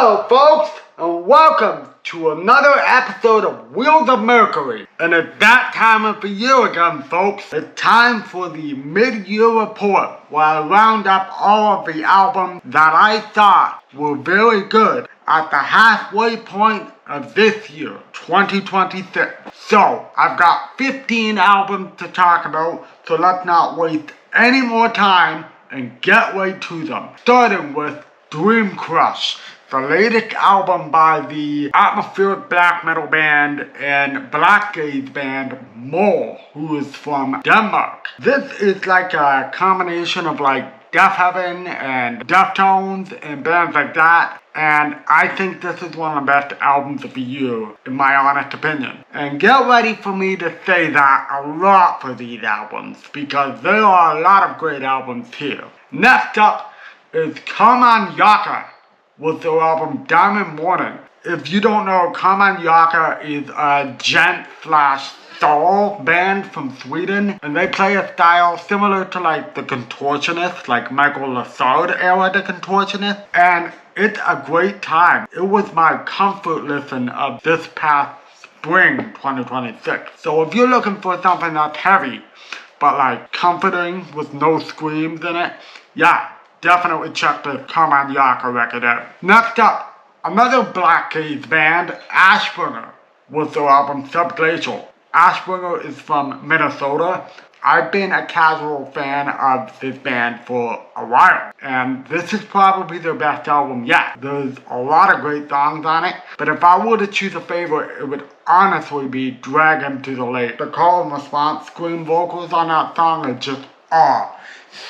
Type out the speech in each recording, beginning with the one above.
Hello folks, and welcome to another episode of Wheels of Mercury. And it's that time of the year again, folks. It's time for the mid-year report, where I round up all of the albums that I thought were very good at the halfway point of this year, 2026. So, I've got 15 albums to talk about, so let's not waste any more time and get right to them. Starting with DREAMCRUSH, the latest album by the atmospheric black metal band and black gaze band Mole, who is from Denmark. This is like a combination of like Death Heaven and Deftones and bands like that, and I think this is one of the best albums of the year, in my honest opinion. And get ready for me to say that a lot for these albums, because there are a lot of great albums here. Next up is Karmanjakah with their album Diamond Morning. If you don't know, Karmanjakah is a gent/soul band from Sweden, and they play a style similar to like the Contortionists, like Michael Lassard era The Contortionists, and it's a great time. It was my comfort listen of this past spring 2026. So if you're looking for something that's heavy, but like comforting with no screams in it, yeah, definitely check the Karmanjakah record out. Next up, another black gaze band, Ashbringer, with their album Subglacial. Ashbringer is from Minnesota. I've been a casual fan of this band for a while, and this is probably their best album yet. There's a lot of great songs on it, but if I were to choose a favorite, it would honestly be Drag Him to the Lake. The call and response scream vocals on that song are just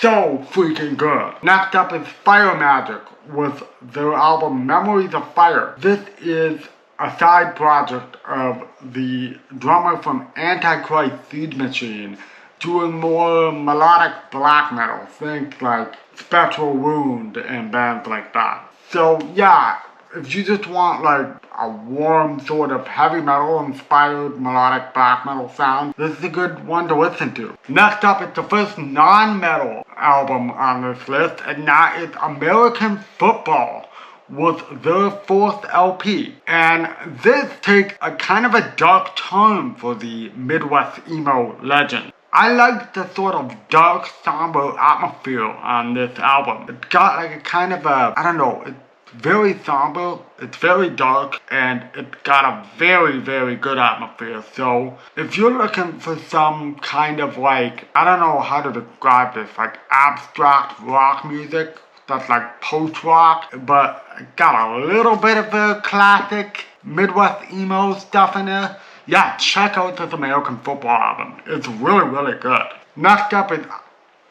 so freaking good. Next up is Fire Magic with their album Memories of Fire. This is a side project of the drummer from Antichrist Seed Machine, doing more melodic black metal. Think like Spectral Wound and bands like that. So yeah, if you just want like a warm sort of heavy metal inspired melodic black metal sound, this is a good one to listen to. Next up is the first non-metal album on this list, and that is American Football with their fourth LP. And this takes a kind of a dark turn for the Midwest emo legend. I like the sort of dark, somber atmosphere on this album. It's got like a kind of a, I don't know, it's very somber, it's very dark, and it's got a very, very good atmosphere. So if you're looking for some kind of like, I don't know how to describe this, like abstract rock music that's like post-rock, but got a little bit of the classic Midwest emo stuff in there, yeah, check out this American Football album. It's really, really good. Next up is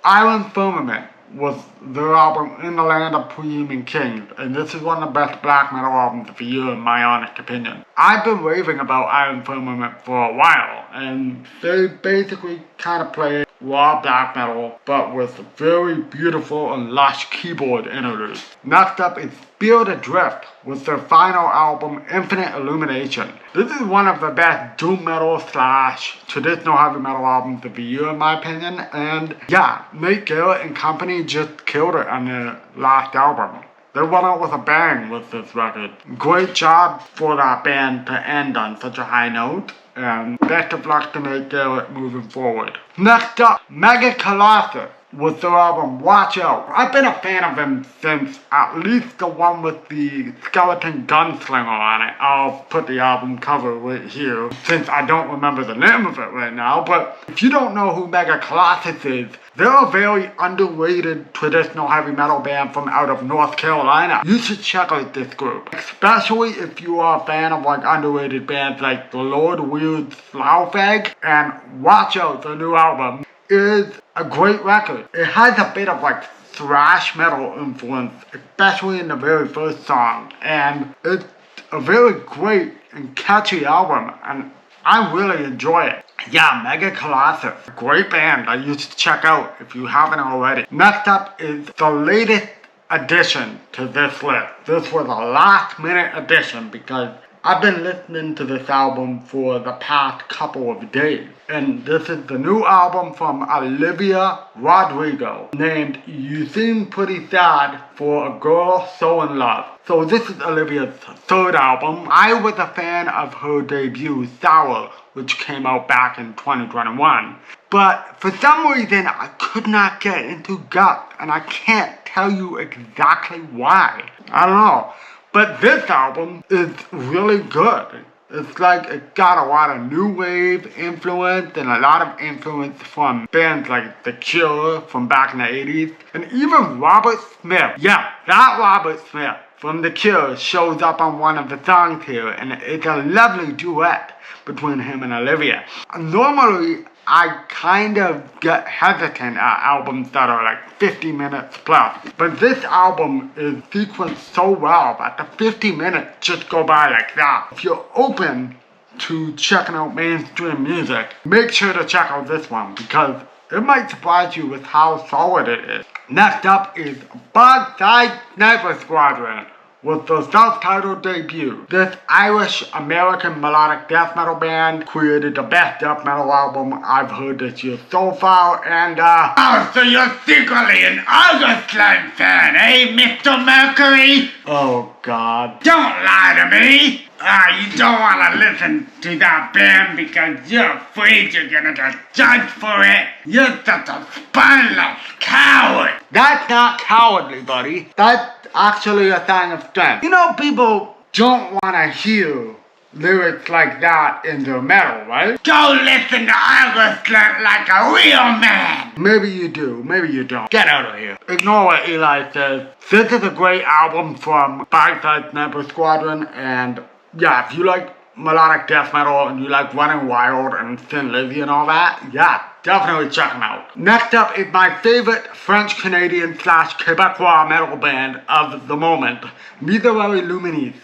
Firmament with their album In the Land of Preem and Kings, and this is one of the best black metal albums of the year in my honest opinion. I've been raving about Firmament for a while, and they basically kind of play raw black metal, but with very beautiful and lush keyboard interludes. Next up is Adrift with their final album Infinite Illumination. This is one of the best doom metal / traditional heavy metal albums of the year in my opinion, and yeah, Nate Garrett and company just killed it on their last album. They went out with a bang with this record. Great job for that band to end on such a high note, and best of luck to Nate Garrett moving forward. Next up, Colossus with their album Watch Out. I've been a fan of them since at least the one with the skeleton gunslinger on it. I'll put the album cover right here since I don't remember the name of it right now, but if you don't know who Colossus is, they're a very underrated traditional heavy metal band from out of North Carolina. You should check out this group, especially if you are a fan of like underrated bands like The Lord Weird Slough-Egg. And Watch Out, their new album, is a great record. It has a bit of like thrash metal influence, especially in the very first song, and it's a very great and catchy album, and I really enjoy it. Yeah, Colossus, a great band that you should check out if you haven't already. Next up is the latest addition to this list. This was a last minute addition because I've been listening to this album for the past couple of days. And this is the new album from Olivia Rodrigo named You Seem Pretty Sad for a Girl So in Love. So this is Olivia's third album. I was a fan of her debut, Sour, which came out back in 2021. But for some reason, I could not get into Gut, and I can't tell you exactly why. I don't know. But this album is really good. It's like it got a lot of new wave influence and a lot of influence from bands like The Cure from back in the 80s. And even Robert Smith. Yeah, that Robert Smith from The Cure shows up on one of the songs here, and it's a lovely duet between him and Olivia. Normally, I kind of get hesitant at albums that are like 50 minutes plus. But this album is sequenced so well that the 50 minutes just go by like that. If you're open to checking out mainstream music, make sure to check out this one because it might surprise you with how solid it is. Next up is Bug-Side Sniper Squadron with the self-titled debut. This Irish-American melodic death metal band created the best death metal album I've heard this year so far, and Oh, so you're secretly an Augustland fan, eh, Mr. Mercury? Oh, God. Don't lie to me! You don't want to listen to that band because you're afraid you're gonna get judged for it. You're such a spineless coward. That's not cowardly, buddy. That's actually a sign of strength. You know, people don't want to hear lyrics like that in their metal, right? Go listen to Augustland like a real man. Maybe you do, maybe you don't. Get out of here. Ignore what Eli says. This is a great album from Bug-Side Sniper Squadron, and yeah, if you like melodic death metal and you like Running Wild and Thin Lizzy and all that, yeah, definitely check them out. Next up is my favorite French-Canadian / Quebecois metal band of the moment, Illumination,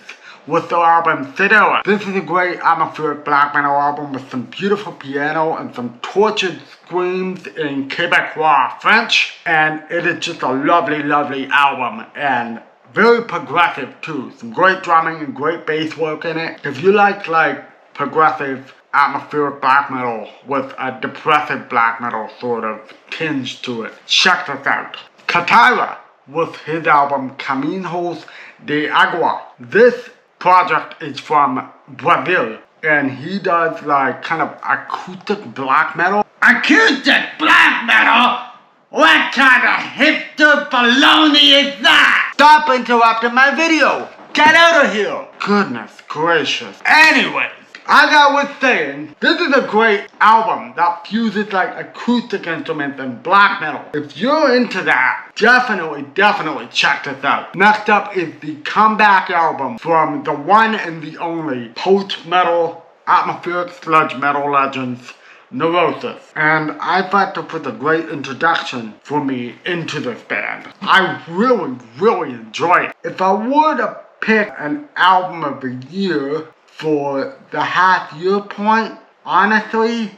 with their album Cedera. This is a great atmospheric black metal album with some beautiful piano and some tortured screams in Quebecois French, and it is just a lovely, lovely album, and very progressive too. Some great drumming and great bass work in it. If you like progressive atmospheric black metal with a depressive black metal sort of tinge to it, check this out. Katara with his album Caminhos de Agua. This project is from Brazil, and he does like kind of acoustic black metal. Acoustic black metal? What kind of hipster baloney is that? Stop interrupting my video. Get out of here. Goodness gracious. Anyways, as I was saying, this is a great album that fuses like acoustic instruments and black metal. If you're into that, definitely check this out. Next up is the comeback album from the one and the only post-metal atmospheric sludge metal legends, Neurosis. And I thought this was a great introduction for me into this band. I really enjoy it. If I were to pick an album of the year for the half year point, honestly,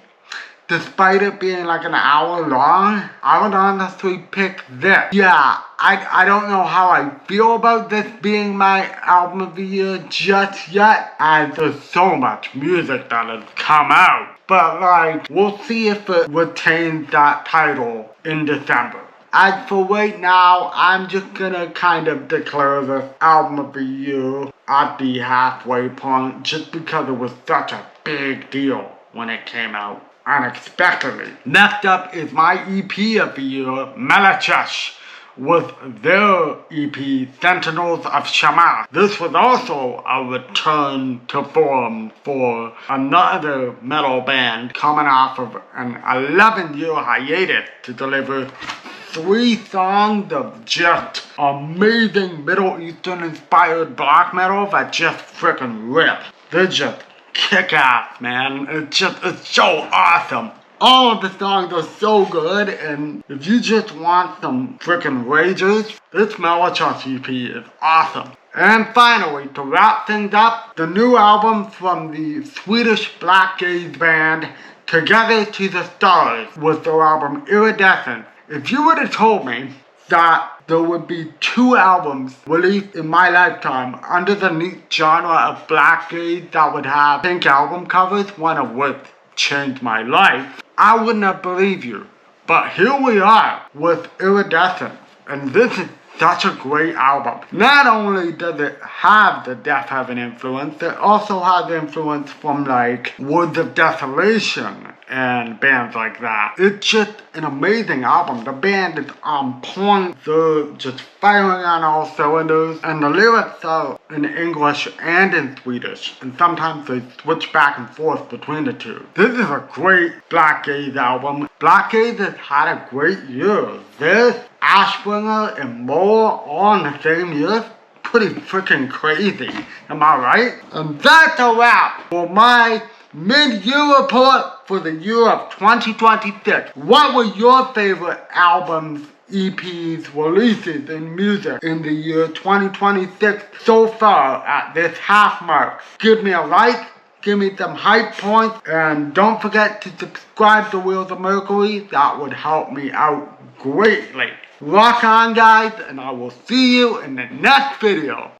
despite it being like an hour long, I would honestly pick this. Yeah, I don't know how I feel about this being my album of the year just yet, as there's so much music that has come out. But like, we'll see if it retains that title in December. As for right now, I'm just gonna kind of declare this album of the year at the halfway point just because it was such a big deal when it came out unexpectedly. Next up is my EP of the year, Melachach, with their EP, Sentinels of Shamash. This was also a return to form for another metal band coming off of an 11-year hiatus to deliver 3 songs of just amazing Middle Eastern inspired black metal that just freaking rip. They're just kick ass, man. It's so awesome. All of the songs are so good, and if you just want some freaking rages, this Melachach EP is awesome. And finally, to wrap things up, the new album from the Swedish black gaze band Together to the Stars with their album Iridescent. If you would have told me that there would be 2 albums released in my lifetime under the neat genre of black gaze that would have pink album covers, one of which changed my life, I wouldn't have believed you. But here we are with Iridescent, and this is such a great album. Not only does it have the Death Heaven influence, it also has influence from like Woods of Desolation and bands like that. It's just an amazing album. The band is on point. They're just firing on all cylinders, and the lyrics are in English and in Swedish, and sometimes they switch back and forth between the two. This is a great Black Gaze album. Black Gaze has had a great year. This, Ashbringer, and more all in the same year. Pretty freaking crazy. Am I right? And that's a wrap for my mid-year report for the year of 2026. What were your favorite albums, EPs, releases, and music in the year 2026 so far at this half mark? Give me a like, give me some hype points, and don't forget to subscribe to Wheels of Mercury. That would help me out greatly. Rock on, guys, and I will see you in the next video.